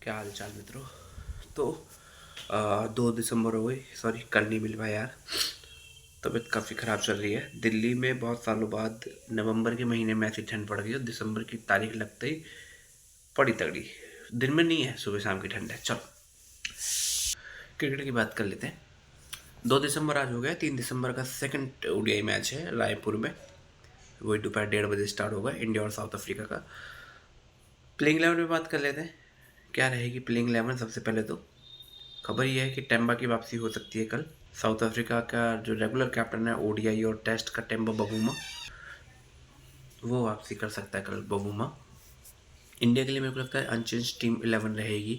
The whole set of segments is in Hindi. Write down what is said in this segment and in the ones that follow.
क्या हाल चाल मित्रों। तो 2 दिसंबर हो गई, सॉरी कल नहीं मिल पाया यार। तबीयत काफ़ी ख़राब चल रही है। दिल्ली में बहुत सालों बाद नवंबर के महीने में ऐसी ठंड पड़ गई और दिसंबर की तारीख लगते ही पड़ी तगड़ी। दिन में नहीं है, सुबह शाम की ठंड है। चलो क्रिकेट की बात कर लेते हैं। 2 दिसंबर आज हो गया। 3 दिसंबर का सेकंड ओडीआई मैच है रायपुर में। वही दोपहर 1:30 बजे स्टार्ट होगा, इंडिया और साउथ अफ्रीका का। प्लेइंग 11 में बात कर लेते हैं। क्या रहेगी प्लेइंग 11? सबसे पहले तो खबर यह है कि टेम्बा की वापसी हो सकती है कल। साउथ अफ्रीका का जो रेगुलर कैप्टन है ओडीआई और टेस्ट का, टेम्बा बवूमा, वो वापसी कर सकता है कल बवूमा। इंडिया के लिए मेरे को लगता है अनचेंज टीम 11 रहेगी,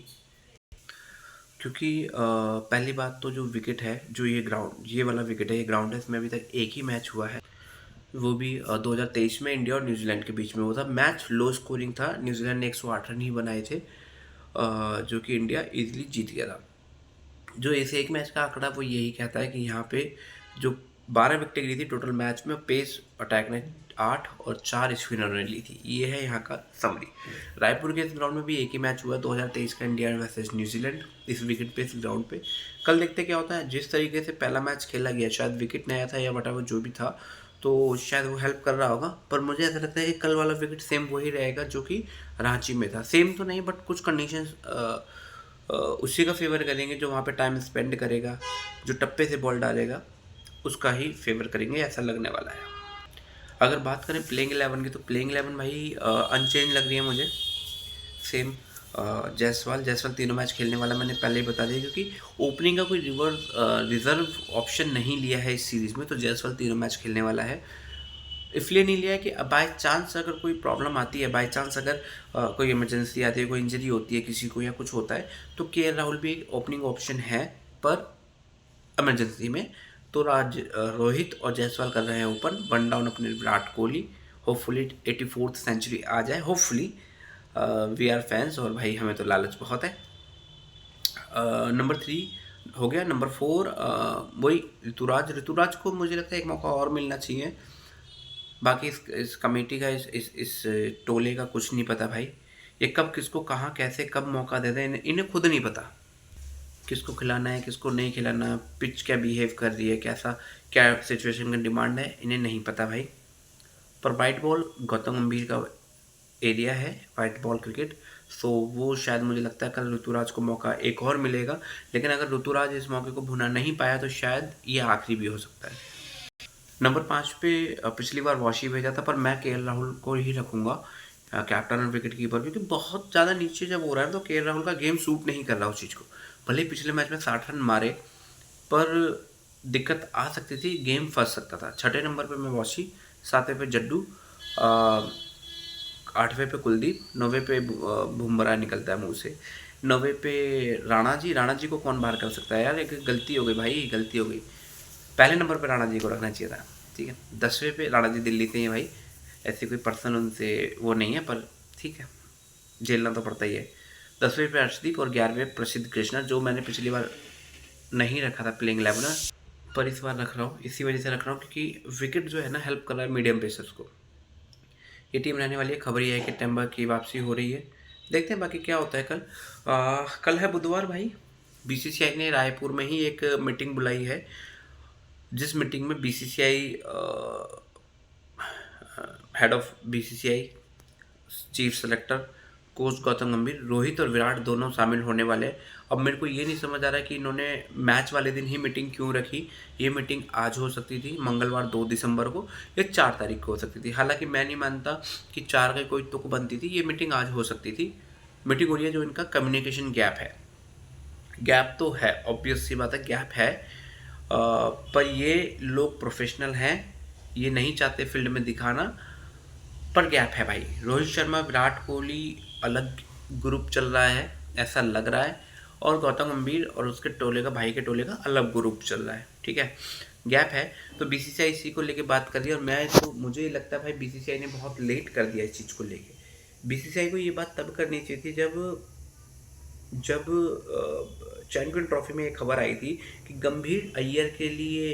क्योंकि पहली बात तो जो विकेट है, जो ये वाला विकेट है, ये ग्राउंड है, इसमें अभी तक एक ही मैच हुआ है, वो भी 2023 में इंडिया और न्यूजीलैंड के बीच में हुआ था। मैच लो स्कोरिंग था, न्यूजीलैंड ने 108 रन ही बनाए थे, जो कि इंडिया इजीली जीत गया था। जो इस एक मैच का आंकड़ा वो यही कहता है कि यहाँ पे जो 12 विकेटें गिरी थी टोटल मैच में, पेस अटैक ने 8 और 4 स्पिनर ने ली थी। ये है यहाँ का समरी। रायपुर के इस ग्राउंड में भी एक ही मैच हुआ 2023 का, इंडिया वर्सेस न्यूजीलैंड, इस विकेट पे, इस ग्राउंड पे। कल देखते क्या होता है। जिस तरीके से पहला मैच खेला गया, शायद विकेट नहीं आया था या वटावर जो भी था, तो शायद वो हेल्प कर रहा होगा। पर मुझे ऐसा लगता है कि कल वाला विकेट सेम वही रहेगा जो कि रांची में था। सेम तो नहीं, बट कुछ कंडीशंस उसी का फेवर करेंगे। जो वहाँ पे टाइम स्पेंड करेगा, जो टप्पे से बॉल डालेगा, उसका ही फेवर करेंगे, ऐसा लगने वाला है। अगर बात करें प्लेइंग 11 की, तो प्लेइंग 11 भाई अनचेंज लग रही है मुझे। सेम जायसवाल तीनों मैच खेलने वाला, मैंने पहले ही बता दिया, क्योंकि ओपनिंग का कोई रिजर्व ऑप्शन नहीं लिया है इस सीरीज़ में, तो जायसवाल तीनों मैच खेलने वाला है। इसलिए नहीं लिया है कि बाय चांस अगर कोई प्रॉब्लम आती है, बाय चांस अगर कोई इमरजेंसी आती है, कोई इंजरी होती है किसी को या कुछ होता है, तो के राहुल भी एक ओपनिंग ऑप्शन है। पर इमरजेंसी में तो रोहित और जायसवाल कर रहे हैं ओपन। वन डाउन अपने Virat Kohli, hopefully 84th century आ जाए, होपफुली। वी आर फैंस, और भाई हमें तो लालच बहुत है। नंबर 3 हो गया। नंबर 4 वही ऋतुराज को मुझे लगता है एक मौका और मिलना चाहिए। बाकी इस कमेटी का, इस टोले का कुछ नहीं पता भाई। ये कब किसको कहाँ कैसे कब मौका देते हैं, इन्हें खुद नहीं पता किसको खिलाना है, किसको नहीं खिलाना, पिच क्या बिहेव कर रही है, कैसा क्या सिचुएशन का डिमांड है, इन्हें नहीं पता भाई। पर वाइट बॉल गौतम गंभीर का एरिया है, वाइट बॉल क्रिकेट। सो वो शायद मुझे लगता है कल ऋतुराज को मौका एक और मिलेगा। लेकिन अगर ऋतुराज इस मौके को भुना नहीं पाया तो शायद ये आखिरी भी हो सकता है। नंबर 5 पे पिछली बार वॉशी भेजा था, पर मैं के राहुल को ही रखूंगा कैप्टन और विकेट कीपर, क्योंकि बहुत ज़्यादा नीचे जब हो रहा है तो के राहुल का गेम सूट नहीं कर रहा उस चीज़ को। भले ही पिछले मैच में 60 रन मारे, पर दिक्कत आ सकती थी, गेम फंस सकता था। 6ठे नंबर पे मैं वॉशी, 7वें पे जड्डू, 8वें पे कुलदीप, 9वें पे बुमराह निकलता है मुँह से, 9वें पे राणा जी को कौन बाहर कर सकता है यार? एक गलती हो गई भाई, गलती हो गई। पहले नंबर पे राणा जी को रखना चाहिए था, ठीक है। 10वें पे राणा जी दिल्ली से हैं भाई, ऐसे कोई पर्सन उनसे वो नहीं है, पर ठीक है, झेलना तो पड़ता ही है। 10वें पे अर्शदीप और 11वें प्रसिद्ध कृष्णा, जो मैंने पिछली बार नहीं रखा था प्लेइंग 11, पर इस बार रख रहा हूँ। इसी वजह से रख रहा हूँ क्योंकि विकेट जो है ना, हेल्प कर रहा है मीडियम पेसर्स को। ये टीम रहने वाली है। खबर ये है कि टेम्बा की वापसी हो रही है। देखते हैं बाकी क्या होता है कल। कल है बुधवार भाई। बीसीसीआई ने रायपुर में ही एक मीटिंग बुलाई है, जिस मीटिंग में BCCI head of BCCI, chief selector, coach Gautam गंभीर, रोहित और विराट दोनों शामिल होने वाले हैं। अब मेरे को ये नहीं समझ आ रहा है कि इन्होंने मैच वाले दिन ही मीटिंग क्यों रखी। ये मीटिंग आज हो सकती थी, मंगलवार 2 दिसंबर को, या 4 तारीख को हो सकती थी। हालांकि मैं नहीं मानता कि 4 का कोई तुक बनती थी। ये मीटिंग आज हो सकती थी। मीटिंग हो रही है, जो इनका कम्युनिकेशन गैप है। गैप तो है, ऑब्वियस सी बात है, गैप है। पर ये लोग प्रोफेशनल हैं, ये नहीं चाहते फील्ड में दिखाना, पर गैप है भाई। रोहित शर्मा, विराट कोहली अलग ग्रुप चल रहा है ऐसा लग रहा है, और गौतम गंभीर और उसके टोले का, भाई के टोले का अलग ग्रुप चल रहा है, ठीक है। गैप है, तो बीसीसीआई इसी को लेके बात कर रही है। और मैं तो मुझे लगता है भाई बीसीसीआई ने बहुत लेट कर दिया इस चीज़ को लेके। बीसीसीआई को ये बात तब करनी चाहिए थी जब जब चैंपियन ट्रॉफी में एक खबर आई थी कि गंभीर अय्यर के लिए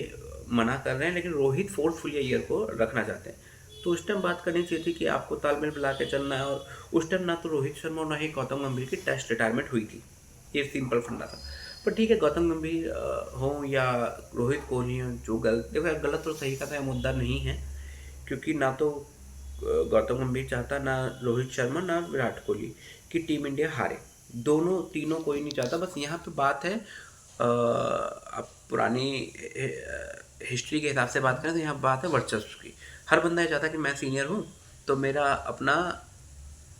मना कर रहे हैं, लेकिन रोहित फोर्सफुली अय्यर को रखना चाहते हैं। तो उस टाइम बात करनी चाहिए थी कि आपको तालमेल मिला के चलना है। और उस टाइम ना तो रोहित शर्मा और ना ही गौतम गंभीर की टेस्ट रिटायरमेंट हुई थी, ये सिंपल फंडा था। पर ठीक है, गौतम गंभीर हो या रोहित कोहली हो, जो गलत, देखो यार, गलत और सही का तो मुद्दा नहीं है, क्योंकि ना तो गौतम गंभीर चाहता, ना रोहित शर्मा, ना विराट कोहली कि टीम इंडिया हारे। दोनों तीनों कोई नहीं चाहता। बस यहाँ पे बात है, अब पुरानी हिस्ट्री के हिसाब से बात करें तो यहाँ बात है वर्चस्व की। हर बंदा ये चाहता है कि मैं सीनियर हूँ तो मेरा अपना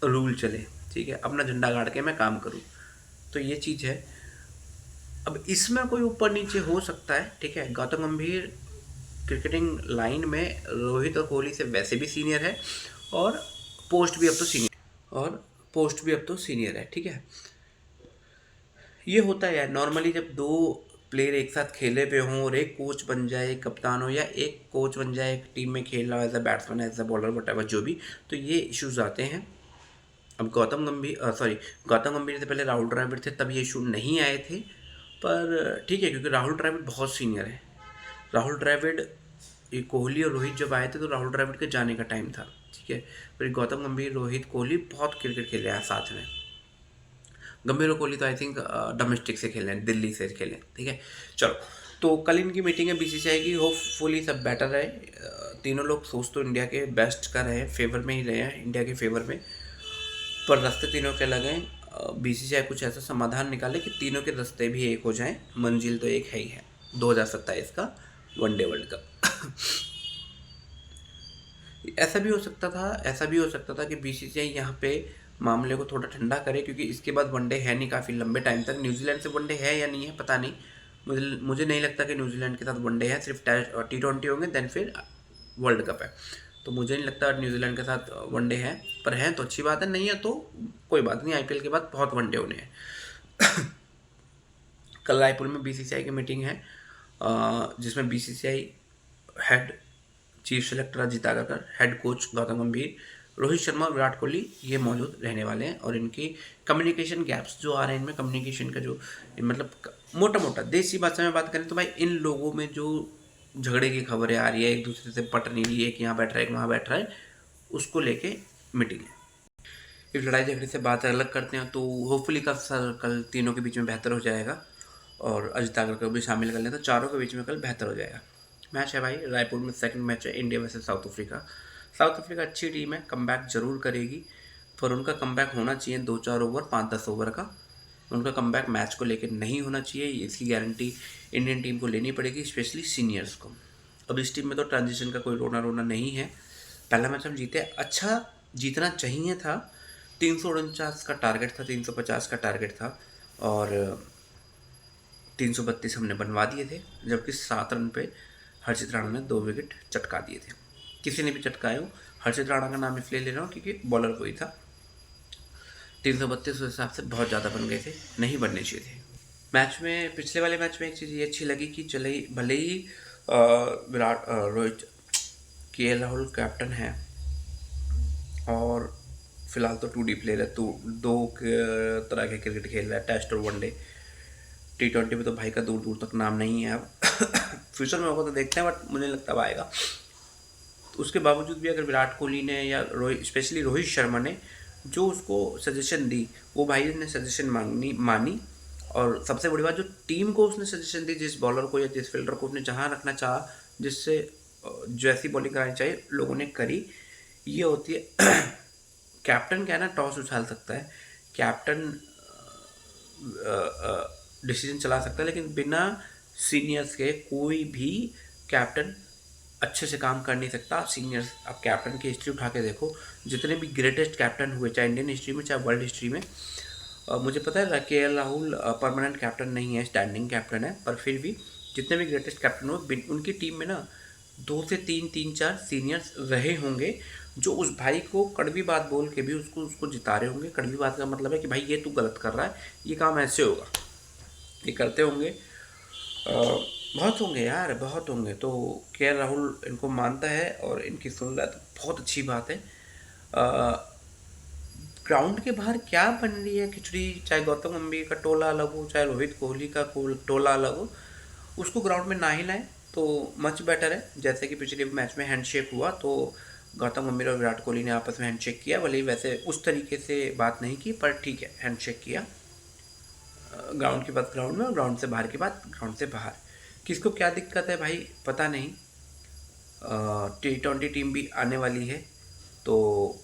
रूल चले, ठीक है, अपना झंडा गाड़ के मैं काम करूँ। तो ये चीज़ है। अब इसमें कोई ऊपर नीचे हो सकता है, ठीक है। गौतम गंभीर क्रिकेटिंग लाइन में रोहित और कोहली से वैसे भी सीनियर है, और पोस्ट भी अब तो सीनियर है, ठीक है। ये होता है यार नॉर्मली, जब दो प्लेयर एक साथ खेले हुए हों और एक कोच बन जाए, एक कप्तान हो, या एक कोच बन जाए, एक टीम में खेल रहा हो as a batsman, as a bowler, what जो भी, तो ये इश्यूज आते हैं। अब गौतम गंभीर से पहले राहुल द्रविड़ थे, तब ये इशू नहीं आए थे। पर ठीक है, क्योंकि राहुल द्रविड़ बहुत सीनियर है। राहुल द्रविड़, ये कोहली और रोहित जब आए थे तो राहुल द्रविड़ के जाने का टाइम था, ठीक है। फिर गौतम गंभीर, रोहित, कोहली बहुत क्रिकेट खेले हैं साथ में। गंभीर और कोहली तो आई थिंक डोमेस्टिक से खेले हैं, दिल्ली से खेले, ठीक है। चलो, तो कल इनकी मीटिंग है बीसीसीआई की, होपफुली सब बेटर रहे। तीनों लोग सोच तो इंडिया के बेस्ट का रहे, फेवर में ही रहे हैं, इंडिया के फेवर में। पर रास्ते तीनों के लगे। बीसीसीआई कुछ ऐसा समाधान निकाले कि तीनों के रास्ते भी एक हो जाएं। मंजिल तो एक है ही है, 2027 का वनडे वर्ल्ड कप। ऐसा भी हो सकता था कि बीसीसीआई यहाँ पे मामले को थोड़ा ठंडा करे, क्योंकि इसके बाद वनडे है नहीं काफ़ी लंबे टाइम तक। न्यूजीलैंड से वनडे है या नहीं है पता नहीं, मुझे नहीं लगता कि न्यूजीलैंड के साथ वनडे है, सिर्फ T20 होंगे, देन फिर वर्ल्ड कप है। तो मुझे नहीं लगता न्यूजीलैंड के साथ वनडे है, पर है तो अच्छी बात है, नहीं है तो कोई बात नहीं। आईपीएल के बाद बहुत वनडे होने हैं। कल रायपुर में बीसीसीआई की मीटिंग है, जिसमें BCCI head chief selector Ajit Agarkar, head coach Gautam गंभीर, रोहित शर्मा, विराट कोहली ये मौजूद रहने वाले हैं। और इनकी कम्युनिकेशन गैप्स जो आ रहे हैं इनमें, कम्युनिकेशन का जो मतलब मोटा मोटा देसी भाषा में बात करें तो भाई, इन लोगों में जो झगड़े की खबरें आ रही है, एक दूसरे से पट नहीं रही है, एक यहाँ बैठ रहा है, एक वहाँ बैठ रहा है, उसको लेके मीटिंग है। इस लड़ाई झगड़े से बात अलग करते हैं तो होपफुली कल तीनों के बीच में बेहतर हो जाएगा, और अजित आगरकर को भी शामिल कर लें तो चारों के बीच में कल बेहतर हो जाएगा। मैच है भाई रायपुर में, सेकंड मैच है India versus south Africa. South Africa अच्छी टीम है, कमबैक जरूर करेगी, पर उनका कमबैक होना चाहिए 2-4 ओवर, 5-10 ओवर का। उनका कमबैक मैच को लेकर नहीं होना चाहिए, इसकी गारंटी इंडियन टीम को लेनी पड़ेगी, स्पेशली सीनियर्स को। अब इस टीम में तो ट्रांजिशन का कोई रोना नहीं है। पहला मैच हम जीते, अच्छा जीतना चाहिए था। 349 का टारगेट था, 350 का टारगेट था, और 332 हमने बनवा दिए थे, जबकि 7 रन पे हर्षित राणा ने 2 विकेट चटका दिए थे। किसी ने भी चटकाए हो, हर्षित राणा का नाम इसलिए ले रहा हूँ क्योंकि बॉलर कोई था। 332 उस हिसाब से बहुत ज़्यादा बन गए थे, नहीं बनने चाहिए थे। मैच में, पिछले वाले मैच में एक चीज़ ये अच्छी लगी कि चले भले ही रोहित KL राहुल कैप्टन है, और फिलहाल तो 2D प्लेयर है, तो दो तरह के क्रिकेट खेल रहा है, टेस्ट और वनडे। T20 में तो भाई का दूर दूर तक नाम नहीं है अब। फ्यूचर में होगा तो देखते हैं, बट मुझे लगता है आएगा। तो उसके बावजूद भी अगर विराट कोहली ने या स्पेशली रोहित शर्मा ने जो उसको सजेशन दी, वो भाई ने सजेशन मानी। और सबसे बड़ी बात, जो टीम को उसने सजेशन दी, जिस बॉलर को या जिस फील्डर को उसने जहाँ रखना चाहा, जिससे जो ऐसी बॉलिंग करानी चाहिए, लोगों ने करी। ये होती है कैप्टन, क्या है ना, टॉस उछाल सकता है कैप्टन, डिसीजन चला सकता है, लेकिन बिना सीनियर्स के कोई भी कैप्टन अच्छे से काम कर नहीं सकता। सीनियर्स, आप कैप्टन की हिस्ट्री उठा के देखो, जितने भी ग्रेटेस्ट कैप्टन हुए, चाहे इंडियन हिस्ट्री में चाहे वर्ल्ड हिस्ट्री में, मुझे पता है KL राहुल परमानेंट कैप्टन नहीं है, स्टैंडिंग कैप्टन है, पर फिर भी जितने भी ग्रेटेस्ट कैप्टन हुए, उनकी टीम में ना 2 से 3-4 सीनियर्स रहे होंगे, जो उस भाई को कड़वी बात बोल के भी उसको जिता रहे होंगे। कड़वी बात का मतलब है कि भाई ये तू गलत कर रहा है, ये काम ऐसे होगा, ये करते होंगे। बहुत होंगे यार, बहुत होंगे। तो KL राहुल इनको मानता है और इनकी सुन रहा है, तो बहुत अच्छी बात है। ग्राउंड के बाहर क्या बन रही है खिचड़ी, चाहे गौतम गंभीर का टोला अलग हो, चाहे रोहित कोहली का टोला अलग हो, उसको ग्राउंड में ना ही लाएं तो मच बेटर है। जैसे कि पिछले मैच में हैंडशेक हुआ, तो गौतम गंभीर और विराट कोहली ने आपस में हैंडशेक किया, भले ही वैसे उस तरीके से बात नहीं की, पर ठीक है हैंडशेक किया। ग्राउंड की बात ग्राउंड में और ग्राउंड से बाहर की बात ग्राउंड से बाहर। किसको क्या दिक्कत है भाई पता नहीं। T20 टीम भी आने वाली है, तो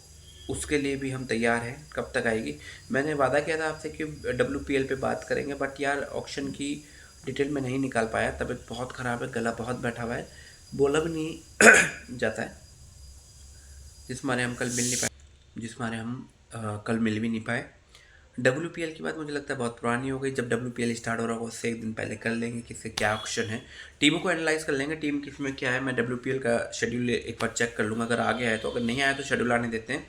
उसके लिए भी हम तैयार हैं। कब तक आएगी? मैंने वादा किया था आपसे कि WPL पे बात करेंगे, बट यार ऑक्शन की डिटेल में नहीं निकाल पाया, तबीयत बहुत ख़राब है, गला बहुत बैठा हुआ है, बोला भी नहीं जाता है, जिस मारे हम कल मिल भी नहीं पाए। WPL की बात मुझे लगता है बहुत पुरानी हो गई। जब WPL स्टार्ट हो रहा होगा उससे एक दिन पहले कर लेंगे किससे क्या ऑप्शन है, टीमों को एनालाइज कर लेंगे, टीम किस में क्या है। मैं WPL का शेड्यूल एक बार चेक कर लूँगा, अगर आ गया है तो, अगर नहीं आया तो शेड्यूल आने देते हैं,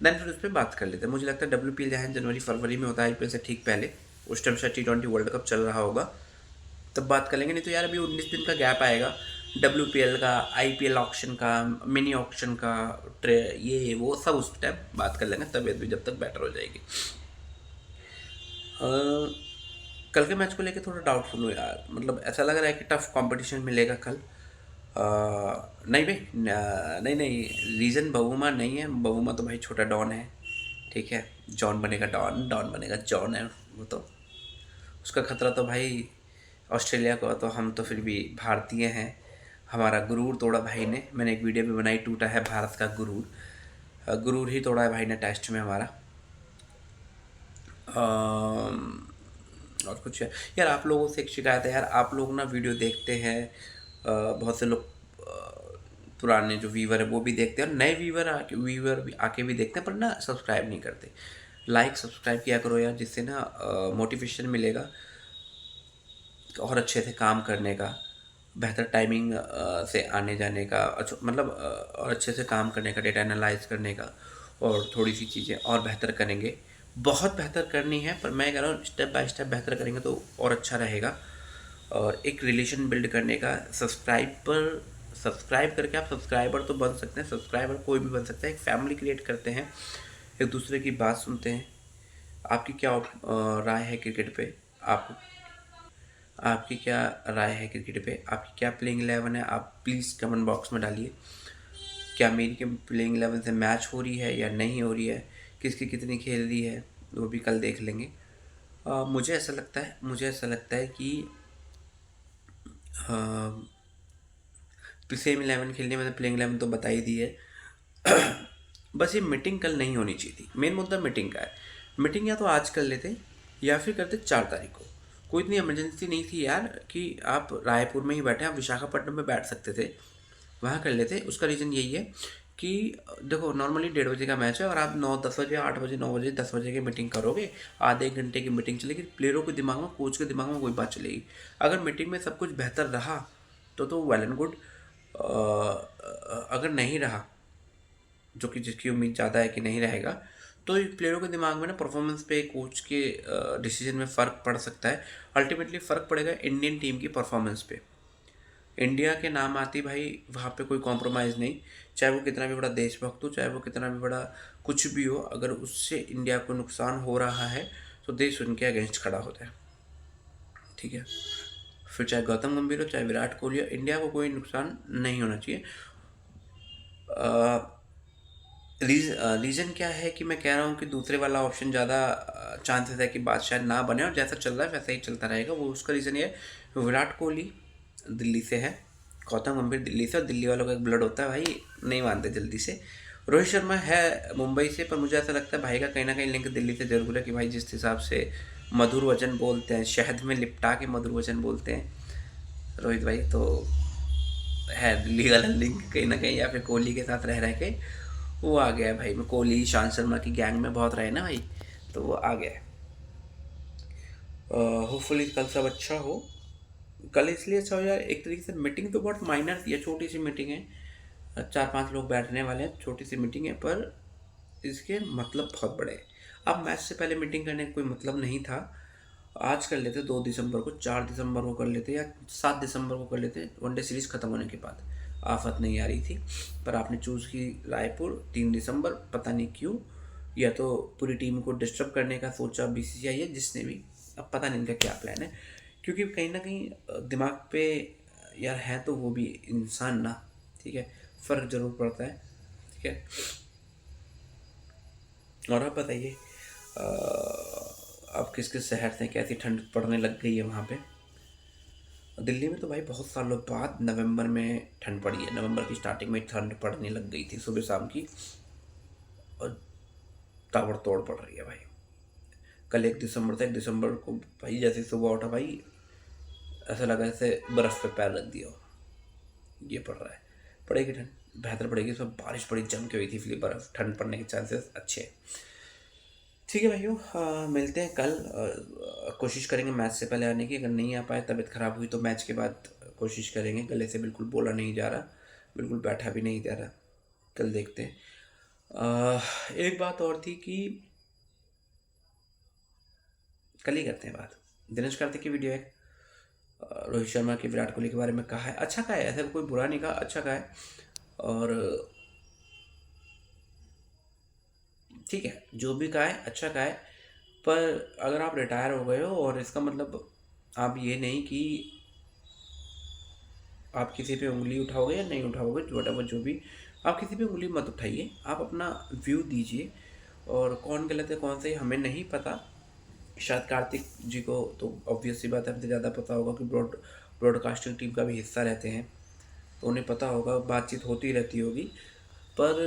देन फिर उस पर बात कर लेते हैं। मुझे लगता है WPL जहाँ जनवरी फरवरी में होता है IPL से ठीक पहले, उस टाइम से T20 वर्ल्ड कप चल रहा होगा, तब बात कर लेंगे। नहीं तो यार अभी 19 दिन का गैप आएगा WPL का, IPL ऑक्शन का, मिनी ऑक्शन का, ये वो सब उस टाइम बात कर लेंगे, तबीयत भी जब तक बेटर हो जाएगी। कल के मैच को लेके थोड़ा डाउटफुल हूँ यार, मतलब ऐसा लग रहा है कि टफ कंपटीशन मिलेगा कल। नहीं भाई, नहीं नहीं, रीज़न बबूमा नहीं है, बबूमा तो भाई छोटा डॉन है, ठीक है, जॉन बनेगा डॉन, डॉन बनेगा जॉन है वो तो, उसका खतरा तो भाई ऑस्ट्रेलिया को, तो हम तो फिर भी भारतीय हैं। हमारा गुरूर तोड़ा भाई ने, मैंने एक वीडियो भी बनाई, टूटा है भारत का गुरूर, गुरूर ही तोड़ा है भाई ने टेस्ट में हमारा। और कुछ है यार, आप लोगों से एक शिकायत है यार, आप लोग ना वीडियो देखते हैं, बहुत से लोग पुराने जो व्यूवर है वो भी देखते हैं, और नए व्यूवर भी आके भी देखते हैं, पर ना सब्सक्राइब नहीं करते। लाइक सब्सक्राइब किया करो यार, जिससे ना मोटिवेशन मिलेगा और अच्छे से काम करने का, बेहतर टाइमिंग से आने जाने का, अच्छा मतलब और अच्छे से काम करने का, डेटा एनालाइज करने का, और थोड़ी सी चीज़ें और बेहतर करेंगे। बहुत बेहतर करनी है, पर मैं कह रहा हूँ स्टेप बाय स्टेप बेहतर करेंगे तो और अच्छा रहेगा। और एक रिलेशन बिल्ड करने का, सब्सक्राइब करके आप सब्सक्राइबर तो बन सकते हैं, सब्सक्राइबर कोई भी बन सकता है, एक फैमिली क्रिएट करते हैं, एक दूसरे की बात सुनते हैं। आपकी क्या राय है क्रिकेट पे? आप आपकी क्या राय है क्रिकेट पे? आपकी क्या प्लेइंग 11 है? आप प्लीज़ कमेंट बॉक्स में डालिए। क्या मेरी प्लेइंग 11 से मैच हो रही है या नहीं हो रही है? किसकी कितनी खेल रही है वो भी कल देख लेंगे। मुझे ऐसा लगता है कि सेम 11 खेलने, मैंने प्लेइंग 11 तो बता ही दी है। बस ये मीटिंग कल नहीं होनी चाहिए थी, मेन मुद्दा मीटिंग का है। मीटिंग या तो आज कर लेते या फिर करते 4 तारीख को। कोई इतनी इमरजेंसी नहीं थी यार कि आप रायपुर में ही बैठे, आप विशाखापट्टनम में बैठ सकते थे, वहाँ कर लेते। उसका रीज़न यही है कि देखो नॉर्मली 1:30 बजे का मैच है, और आप 9-10 बजे, 8 बजे, 9 बजे, 10 बजे की मीटिंग करोगे, आधे 1 घंटे की मीटिंग चलेगी, प्लेयरों के दिमाग में, कोच के दिमाग में कोई बात चलेगी। अगर मीटिंग में सब कुछ बेहतर रहा तो वेल एंड गुड, अगर नहीं रहा, जो कि जिसकी उम्मीद ज़्यादा है कि नहीं रहेगा, तो प्लेयरों के दिमाग में ना परफॉर्मेंस पे, कोच के डिसीजन में फ़र्क पड़ सकता है। अल्टीमेटली फ़र्क पड़ेगा इंडियन टीम की परफॉर्मेंस पे। इंडिया के नाम आती भाई, वहाँ पे कोई कॉम्प्रोमाइज़ नहीं, चाहे वो कितना भी बड़ा देशभक्त हो, चाहे वो कितना भी बड़ा कुछ भी हो, अगर उससे इंडिया को नुकसान हो रहा है तो देश उनके अगेंस्ट खड़ा होता है, ठीक है। फिर चाहे गौतम गंभीर हो, चाहे विराट कोहली हो, इंडिया को कोई नुकसान नहीं होना चाहिए। रीज़न क्या है कि मैं कह रहा हूँ कि दूसरे वाला ऑप्शन ज़्यादा चांसेस है कि बात शायद ना बने, और जैसा चल रहा है वैसा ही चलता रहेगा। वो उसका रीज़न ये है, विराट कोहली दिल्ली से है, गौतम गंभीर दिल्ली से, और दिल्ली वालों का एक ब्लड होता है भाई, नहीं मानते जल्दी से। रोहित शर्मा है मुंबई से, पर मुझे ऐसा लगता है भाई का कहीं ना कहीं लिंक दिल्ली से ज़रूर है, कि भाई जिस हिसाब से मधुर वचन बोलते हैं, शहद में लिपटा के मधुर वचन बोलते हैं रोहित भाई, तो है दिल्ली वाला लिंक कहीं ना कहीं, या फिर कोहली के साथ रह के वो आ गया है भाई। मैं कोहली ईशांत शर्मा की गैंग में बहुत रहे ना भाई, तो वो आ गया है। होपफुली कल सब अच्छा हो। कल इसलिए अच्छा हो यार, एक तरीके से मीटिंग तो बहुत माइनर थी, छोटी सी मीटिंग है, 4-5 लोग बैठने वाले हैं, छोटी सी मीटिंग है, पर इसके मतलब बहुत बड़े हैं। अब मैच से पहले मीटिंग करने का कोई मतलब नहीं था, आज कर लेते 2 दिसंबर को, 4 दिसंबर को कर लेते, या 7 दिसंबर को कर लेते, वनडे सीरीज़ ख़त्म होने के बाद। आफत नहीं आ रही थी, पर आपने चूज़ की रायपुर 3 दिसंबर, पता नहीं क्यों, या तो पूरी टीम को डिस्टर्ब करने का सोचा BCCI है, जिसने भी, अब पता नहीं इनका क्या प्लान है, क्योंकि कहीं ना कहीं दिमाग पे यार है तो वो भी इंसान ना, ठीक है, फ़र्क ज़रूर पड़ता है, ठीक है। और आप बताइए, आप किस किस शहर से, कैसी ठंड पड़ने लग गई है वहाँ पे? दिल्ली में तो भाई बहुत सालों बाद नवंबर में ठंड पड़ी है। नवंबर की स्टार्टिंग में ठंड पड़ने लग गई थी सुबह शाम की, और ताबड़तोड़ पड़ रही है भाई। कल 1 दिसंबर था, 1 दिसंबर को भाई जैसे सुबह उठा भाई, ऐसा लगा जैसे बर्फ़ पे पैर रख दिया हो। ये पड़ रहा है। पड़ेगी ठंड, बेहतर पड़ेगी। इसमें बारिश बड़ी जम के हुई थी, इसलिए बर्फ़ ठंड पड़ने के चांसेस अच्छे हैं। ठीक है भाइयों, मिलते हैं कल। कोशिश करेंगे मैच से पहले आने की। अगर नहीं आ पाए, तबीयत ख़राब हुई, तो मैच के बाद कोशिश करेंगे। गले से बिल्कुल बोला नहीं जा रहा, बिल्कुल बैठा भी नहीं जा रहा। कल देखते हैं। एक बात और थी कि कल ही करते हैं बात। दिनेश कार्तिक की वीडियो है, रोहित शर्मा की विराट कोहली के बारे में कहा है, अच्छा कहा है, ऐसा कोई बुरा नहीं कहा, अच्छा कहा है। और ठीक है, जो भी कहा है अच्छा कहा है। पर अगर आप रिटायर हो गए हो, और इसका मतलब आप ये नहीं कि आप किसी पे उंगली उठाओगे या नहीं उठाओगे, जो भी, आप किसी पे उंगली मत उठाइए। आप अपना व्यू दीजिए, और कौन गलत है कौन सही हमें नहीं पता। शायद कार्तिक जी को तो ऑब्वियस सी बात है, हमसे ज़्यादा पता होगा कि ब्रॉडकास्टिंग टीम का भी हिस्सा रहते हैं, तो उन्हें पता होगा, बातचीत होती रहती होगी। पर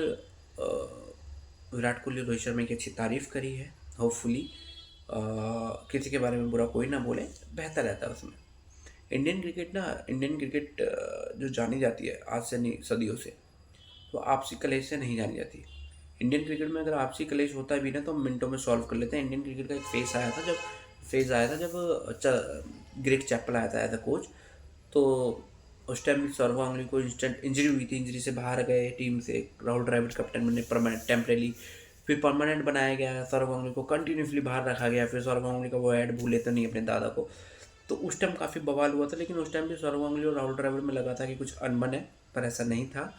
विराट कोहली रोहित शर्मा की अच्छी तारीफ़ करी है। होपफुली किसी के बारे में बुरा कोई ना बोले, बेहतर रहता है उसमें। इंडियन क्रिकेट जो जानी जाती है आज से नहीं, सदियों से, तो आपसी कलेश से नहीं जानी जाती। इंडियन क्रिकेट में अगर आपसी कलेश होता भी ना, तो हम मिनटों में सॉल्व कर लेते हैं। इंडियन क्रिकेट का एक फेज़ आया था जब ग्रेग चैपल आया था एज अ कोच। तो उस टाइम भी सौरव गांगुली को इंस्टेंट इंजरी हुई थी, इंजरी से बाहर गए टीम से। राहुल द्रविड़ कैप्टन बने परमानेंट, टेम्परेरी, फिर परमानेंट बनाया गया। सौरव गांगुली को कंटिन्यूसली बाहर रखा गया। फिर सौरव गांगुली का वो ऐड भूले तो नहीं अपने दादा को, तो उस टाइम काफ़ी बवाल हुआ था। लेकिन उस टाइम भी सौरव गांगुली और राहुल द्रविड़ में लगा था कि कुछ अनबन है, पर ऐसा नहीं था,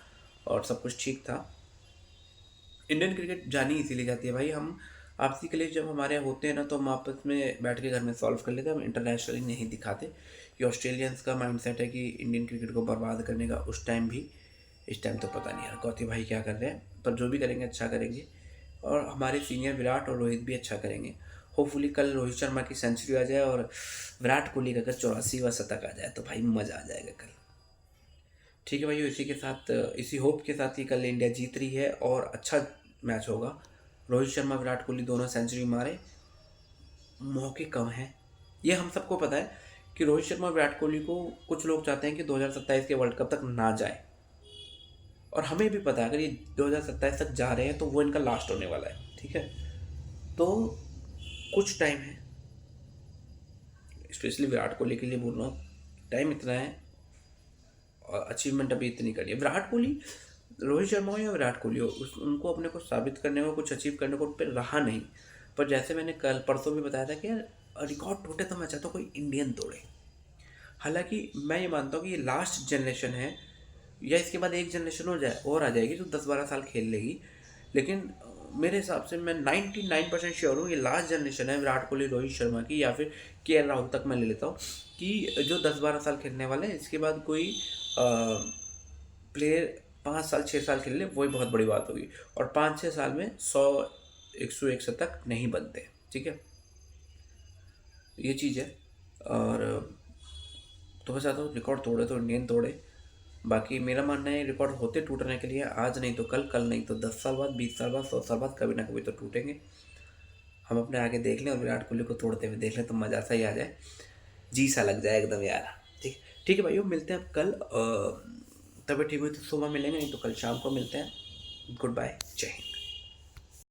और सब कुछ ठीक था। इंडियन क्रिकेट जानी इसीलिए जाती है भाई। हम आपसी कलेश जब हमारे यहाँ होते हैं ना, तो हम आपस में बैठ के घर में सॉल्व कर लेते हैं। हम इंटरनेशनली नहीं दिखाते। कि ऑस्ट्रेलियंस का माइंडसेट है कि इंडियन क्रिकेट को बर्बाद करने का, उस टाइम भी। इस टाइम तो पता नहीं यार गौती भाई क्या कर रहे हैं, पर जो भी करेंगे अच्छा करेंगे। और हमारे सीनियर विराट और रोहित भी अच्छा करेंगे। होपफुली कल रोहित शर्मा की सेंचुरी आ जाए, और विराट कोहली का अगर 84वां शतक आ जाए, तो भाई मज़ा आ जाएगा कल। ठीक है भाई, इसी के साथ, इसी होप के साथ ही कल इंडिया जीत रही है, और अच्छा मैच होगा। रोहित शर्मा विराट कोहली दोनों सेंचुरी मारे, मौके कम हैं। ये हम सबको पता है कि रोहित शर्मा विराट कोहली को कुछ लोग चाहते हैं कि 2027 के वर्ल्ड कप तक ना जाए, और हमें भी पता है अगर ये 2027 तक जा रहे हैं तो वो इनका लास्ट होने वाला है। ठीक है, तो कुछ टाइम है, स्पेशली विराट कोहली के लिए बोल रहा हूँ, टाइम इतना है, और अचीवमेंट अभी इतनी करी है। विराट कोहली, रोहित शर्मा हो या विराट कोहली हो, उनको अपने को साबित करने को, कुछ अचीव करने को उन पर रहा नहीं। पर जैसे मैंने कल परसों भी बताया था कि यार रिकॉर्ड टूटे तो मैं चाहता हूँ कोई इंडियन तोड़े। हालांकि मैं ये मानता हूँ कि ये लास्ट जनरेशन है, या इसके बाद एक जनरेशन हो जाए और आ जाएगी जो 10-12 साल खेल लेगी। लेकिन मेरे हिसाब से मैं 99% श्योर हूँ ये लास्ट जनरेशन है विराट कोहली रोहित शर्मा की, या फिर के राहुल तक मैं ले लेता हूँ, कि जो 10-12 साल खेलने वाले हैं। इसके बाद कोई प्लेयर 5 साल 6 साल खेल ले, वही बहुत बड़ी बात होगी। और 5-6 साल में 100-101 शतक नहीं बनते। ठीक है, ये चीज़ है। और तो मैं चाहता हूँ रिकॉर्ड तोड़े तो इंडियन तोड़े। बाकी मेरा मानना है रिकॉर्ड होते टूटने के लिए, आज नहीं तो कल, कल नहीं तो 10 साल बाद, 20 साल बाद, 100 साल बाद, कभी ना कभी तो टूटेंगे। हम अपने आगे देख लें और विराट कोहली को तोड़ते हुए देख लें, तो मज़ा सा ही आ जाए, जी सा लग जाए एकदम यार। ठीक, ठीक है भाइयों, मिलते हैं अब कल। तबीयत ठीक हुई तो सुबह मिलेंगे, नहीं तो कल शाम को मिलते हैं। गुड बाय, जय हिंद।